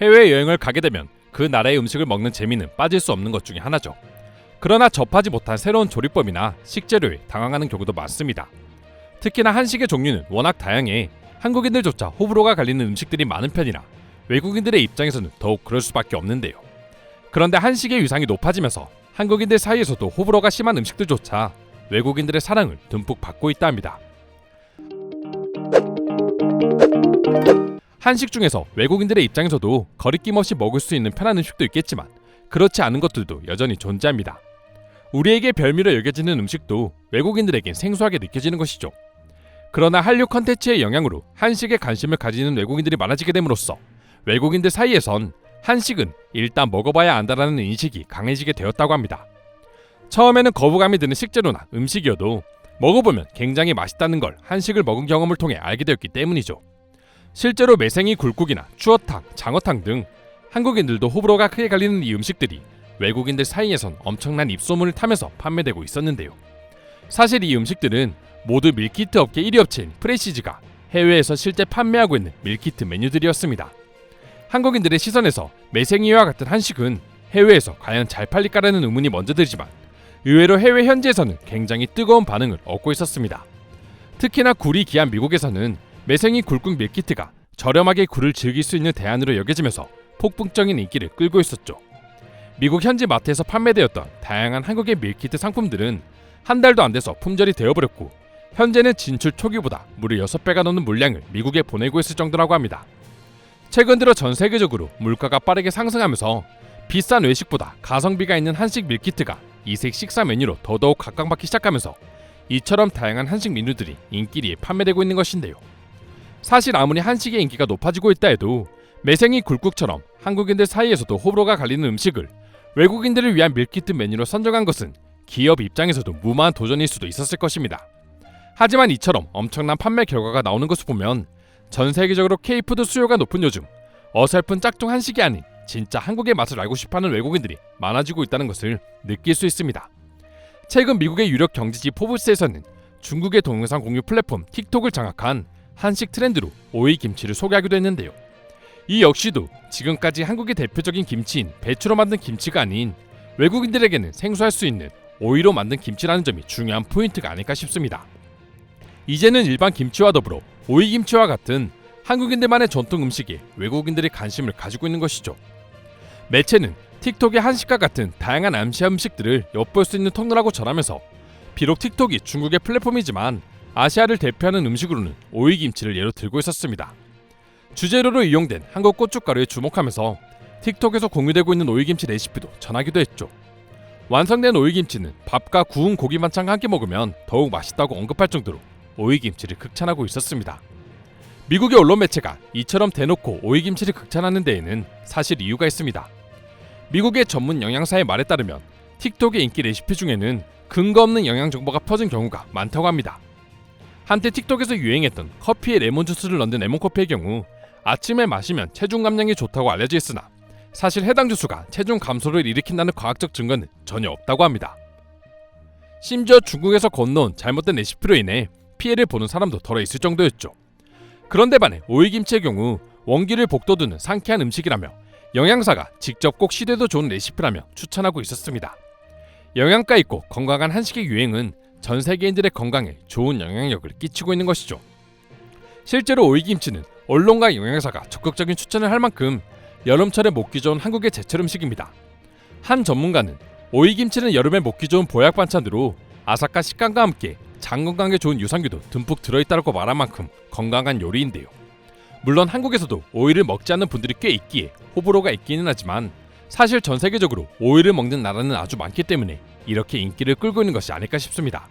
해외여행을 가게 되면 그 나라의 음식을 먹는 재미는 빠질 수 없는 것 중에 하나죠. 그러나 접하지 못한 새로운 조리법이나 식재료에 당황하는 경우도 많습니다. 특히나 한식의 종류는 워낙 다양해 한국인들조차 호불호가 갈리는 음식들이 많은 편이라 외국인들의 입장에서는 더욱 그럴 수밖에 없는데요. 그런데 한식의 위상이 높아지면서 한국인들 사이에서도 호불호가 심한 음식들조차 외국인들의 사랑을 듬뿍 받고 있다 합니다. 한식 중에서 외국인들의 입장에서도 거리낌 없이 먹을 수 있는 편한 음식도 있겠지만 그렇지 않은 것들도 여전히 존재합니다. 우리에게 별미로 여겨지는 음식도 외국인들에겐 생소하게 느껴지는 것이죠. 그러나 한류 컨텐츠의 영향으로 한식에 관심을 가지는 외국인들이 많아지게 됨으로써 외국인들 사이에선 한식은 일단 먹어봐야 안다라는 인식이 강해지게 되었다고 합니다. 처음에는 거부감이 드는 식재료나 음식이어도 먹어보면 굉장히 맛있다는 걸 한식을 먹은 경험을 통해 알게 되었기 때문이죠. 실제로 매생이 굴국이나 추어탕, 장어탕 등 한국인들도 호불호가 크게 갈리는 이 음식들이 외국인들 사이에선 엄청난 입소문을 타면서 판매되고 있었는데요. 사실 이 음식들은 모두 밀키트 업계 1위 업체인 프레시즈가 해외에서 실제 판매하고 있는 밀키트 메뉴들이었습니다. 한국인들의 시선에서 매생이와 같은 한식은 해외에서 과연 잘 팔릴까라는 의문이 먼저 들지만 의외로 해외 현지에서는 굉장히 뜨거운 반응을 얻고 있었습니다. 특히나 굴이 귀한 미국에서는 매생이 굴국 밀키트가 저렴하게 굴을 즐길 수 있는 대안으로 여겨지면서 폭풍적인 인기를 끌고 있었죠. 미국 현지 마트에서 판매되었던 다양한 한국의 밀키트 상품들은 한 달도 안 돼서 품절이 되어버렸고 현재는 진출 초기보다 무려 6배가 넘는 물량을 미국에 보내고 있을 정도라고 합니다. 최근 들어 전 세계적으로 물가가 빠르게 상승하면서 비싼 외식보다 가성비가 있는 한식 밀키트가 이색 식사 메뉴로 더더욱 각광받기 시작하면서 이처럼 다양한 한식 메뉴들이 인기리에 판매되고 있는 것인데요. 사실 아무리 한식의 인기가 높아지고 있다 해도 매생이 굴국처럼 한국인들 사이에서도 호불호가 갈리는 음식을 외국인들을 위한 밀키트 메뉴로 선정한 것은 기업 입장에서도 무모한 도전일 수도 있었을 것입니다. 하지만 이처럼 엄청난 판매 결과가 나오는 것을 보면 전 세계적으로 K푸드 수요가 높은 요즘 어설픈 짝퉁 한식이 아닌 진짜 한국의 맛을 알고 싶어하는 외국인들이 많아지고 있다는 것을 느낄 수 있습니다. 최근 미국의 유력 경제지 포브스에서는 중국의 동영상 공유 플랫폼 틱톡을 장악한 한식 트렌드로 오이 김치를 소개하기도 했는데요. 이 역시도 지금까지 한국의 대표적인 김치인 배추로 만든 김치가 아닌 외국인들에게는 생소할 수 있는 오이로 만든 김치라는 점이 중요한 포인트가 아닐까 싶습니다. 이제는 일반 김치와 더불어 오이 김치와 같은 한국인들만의 전통 음식에 외국인들이 관심을 가지고 있는 것이죠. 매체는 틱톡의 한식과 같은 다양한 아시아 음식들을 엿볼 수 있는 통로라고 전하면서 비록 틱톡이 중국의 플랫폼이지만 아시아를 대표하는 음식으로는 오이김치를 예로 들고 있었습니다. 주재료로 이용된 한국 고춧가루에 주목하면서 틱톡에서 공유되고 있는 오이김치 레시피도 전하기도 했죠. 완성된 오이김치는 밥과 구운 고기 반찬과 함께 먹으면 더욱 맛있다고 언급할 정도로 오이김치를 극찬하고 있었습니다. 미국의 언론 매체가 이처럼 대놓고 오이김치를 극찬하는 데에는 사실 이유가 있습니다. 미국의 전문 영양사의 말에 따르면 틱톡의 인기 레시피 중에는 근거 없는 영양 정보가 퍼진 경우가 많다고 합니다. 한때 틱톡에서 유행했던 커피에 레몬 주스를 넣는 레몬커피의 경우 아침에 마시면 체중 감량에 좋다고 알려져 있으나 사실 해당 주스가 체중 감소를 일으킨다는 과학적 증거는 전혀 없다고 합니다. 심지어 중국에서 건너온 잘못된 레시피로 인해 피해를 보는 사람도 덜어 있을 정도였죠. 그런데 반해 오이김치의 경우 원기를 복돋우는 상쾌한 음식이라며 영양사가 직접 꼭 시도해도 좋은 레시피라며 추천하고 있었습니다. 영양가 있고 건강한 한식의 유행은 전 세계인들의 건강에 좋은 영향력을 끼치고 있는 것이죠. 실제로 오이김치는 언론과 영양사가 적극적인 추천을 할 만큼 여름철에 먹기 좋은 한국의 제철 음식입니다. 한 전문가는 오이김치는 여름에 먹기 좋은 보약 반찬으로 아삭한 식감과 함께 장 건강에 좋은 유산균도 듬뿍 들어있다고 말한 만큼 건강한 요리인데요. 물론 한국에서도 오이를 먹지 않는 분들이 꽤 있기에 호불호가 있기는 하지만 사실 전 세계적으로 오이를 먹는 나라는 아주 많기 때문에 이렇게 인기를 끌고 있는 것이 아닐까 싶습니다.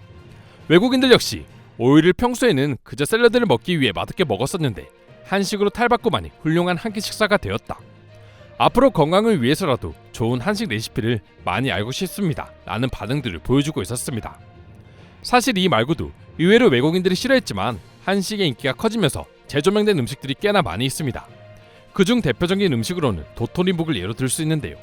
외국인들 역시 오이를 평소에는 그저 샐러드를 먹기 위해 맛있게 먹었었는데 한식으로 탈바꿈하니 훌륭한 한 끼 식사가 되었다. 앞으로 건강을 위해서라도 좋은 한식 레시피를 많이 알고 싶습니다 라는 반응들을 보여주고 있었습니다. 사실 이 말고도 의외로 외국인들이 싫어했지만 한식의 인기가 커지면서 재조명된 음식들이 꽤나 많이 있습니다. 그중 대표적인 음식으로는 도토리묵을 예로 들 수 있는데요.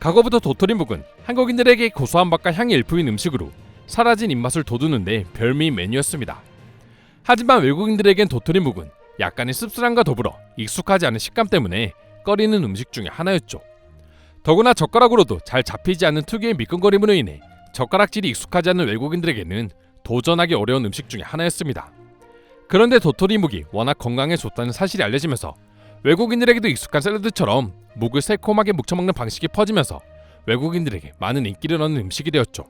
과거부터 도토리묵은 한국인들에게 고소한 맛과 향이 일품인 음식으로 사라진 입맛을 돋우는데 별미인 메뉴였습니다. 하지만 외국인들에겐 도토리묵은 약간의 씁쓸함과 더불어 익숙하지 않은 식감 때문에 꺼리는 음식 중에 하나였죠. 더구나 젓가락으로도 잘 잡히지 않는 특유의 미끈거림으로 인해 젓가락질이 익숙하지 않은 외국인들에게는 도전하기 어려운 음식 중에 하나였습니다. 그런데 도토리 묵이 워낙 건강에 좋다는 사실이 알려지면서 외국인들에게도 익숙한 샐러드처럼 묵을 새콤하게 묵혀먹는 방식이 퍼지면서 외국인들에게 많은 인기를 얻는 음식이 되었죠.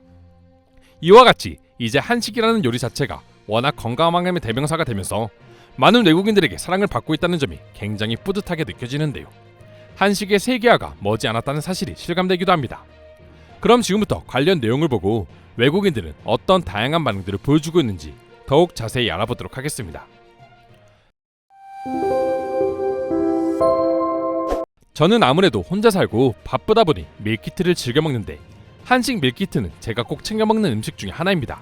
이와 같이 이제 한식이라는 요리 자체가 워낙 건강함의 대명사가 되면서 많은 외국인들에게 사랑을 받고 있다는 점이 굉장히 뿌듯하게 느껴지는데요. 한식의 세계화가 머지않았다는 사실이 실감되기도 합니다. 그럼 지금부터 관련 내용을 보고 외국인들은 어떤 다양한 반응들을 보여주고 있는지 더욱 자세히 알아보도록 하겠습니다. 저는 아무래도 혼자 살고 바쁘다 보니 밀키트를 즐겨 먹는데 한식 밀키트는 제가 꼭 챙겨 먹는 음식 중에 하나입니다.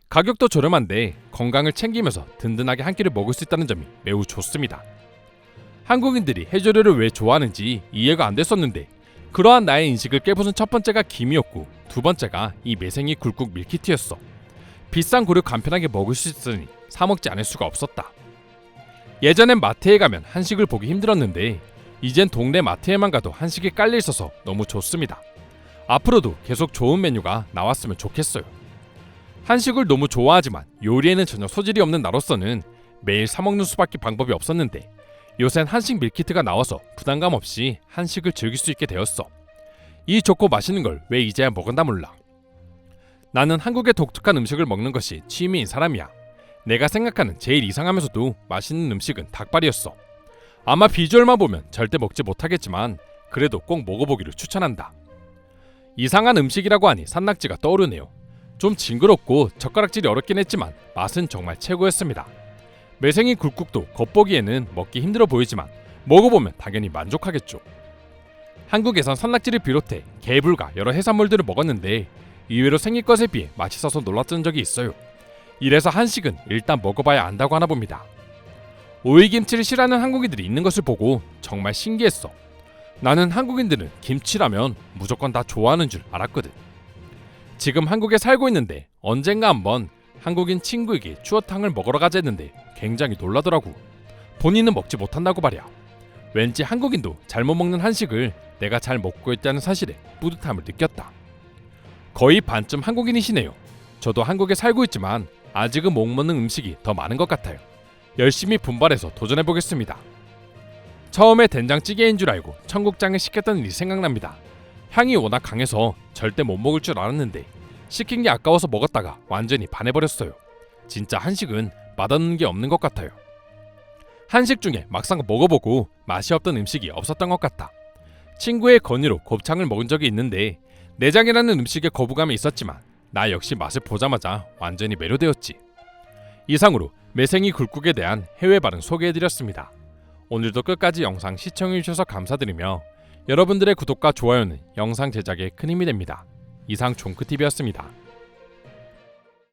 가격도 저렴한데 건강을 챙기면서 든든하게 한 끼를 먹을 수 있다는 점이 매우 좋습니다. 한국인들이 해조류를 왜 좋아하는지 이해가 안 됐었는데 그러한 나의 인식을 깨부순 첫 번째가 김이었고 두 번째가 이 매생이 굴국 밀키트였어. 비싼 고를 간편하게 먹을 수 있으니 사 먹지 않을 수가 없었다. 예전엔 마트에 가면 한식을 보기 힘들었는데 이젠 동네 마트에만 가도 한식이 깔려 있어서 너무 좋습니다. 앞으로도 계속 좋은 메뉴가 나왔으면 좋겠어요. 한식을 너무 좋아하지만 요리에는 전혀 소질이 없는 나로서는 매일 사 먹는 수밖에 방법이 없었는데 요샌 한식 밀키트가 나와서 부담감 없이 한식을 즐길 수 있게 되었어. 이 좋고 맛있는 걸 왜 이제야 먹었나 몰라. 나는 한국의 독특한 음식을 먹는 것이 취미인 사람이야. 내가 생각하는 제일 이상하면서도 맛있는 음식은 닭발이었어. 아마 비주얼만 보면 절대 먹지 못하겠지만 그래도 꼭 먹어보기를 추천한다. 이상한 음식이라고 하니 산낙지가 떠오르네요. 좀 징그럽고 젓가락질이 어렵긴 했지만 맛은 정말 최고였습니다. 매생이 굴국도 겉보기에는 먹기 힘들어 보이지만 먹어보면 당연히 만족하겠죠. 한국에선 산낙지를 비롯해 게, 불과 여러 해산물들을 먹었는데 의외로 생긴 것에 비해 맛있어서 놀랐던 적이 있어요. 이래서 한식은 일단 먹어봐야 안다고 하나 봅니다. 오이김치를 싫어하는 한국인들이 있는 것을 보고 정말 신기했어. 나는 한국인들은 김치라면 무조건 다 좋아하는 줄 알았거든. 지금 한국에 살고 있는데 언젠가 한번 한국인 친구에게 추어탕을 먹으러 가자 했는데 굉장히 놀라더라고. 본인은 먹지 못한다고 말이야. 왠지 한국인도 잘못 먹는 한식을 내가 잘 먹고 있다는 사실에 뿌듯함을 느꼈다. 거의 반쯤 한국인이시네요. 저도 한국에 살고 있지만 아직은 못 먹는 음식이 더 많은 것 같아요. 열심히 분발해서 도전해보겠습니다. 처음에 된장찌개인 줄 알고 청국장을 시켰던 일이 생각납니다. 향이 워낙 강해서 절대 못 먹을 줄 알았는데 시킨 게 아까워서 먹었다가 완전히 반해버렸어요. 진짜 한식은 맛없는 게 없는 것 같아요. 한식 중에 막상 먹어보고 맛이 없던 음식이 없었던 것 같다. 친구의 건의로 곱창을 먹은 적이 있는데 내장이라는 음식에 거부감이 있었지만 나 역시 맛을 보자마자 완전히 매료되었지. 이상으로 매생이 굴국에 대한 해외 반응 소개해드렸습니다. 오늘도 끝까지 영상 시청해주셔서 감사드리며 여러분들의 구독과 좋아요는 영상 제작에 큰 힘이 됩니다. 이상 종크TV였습니다.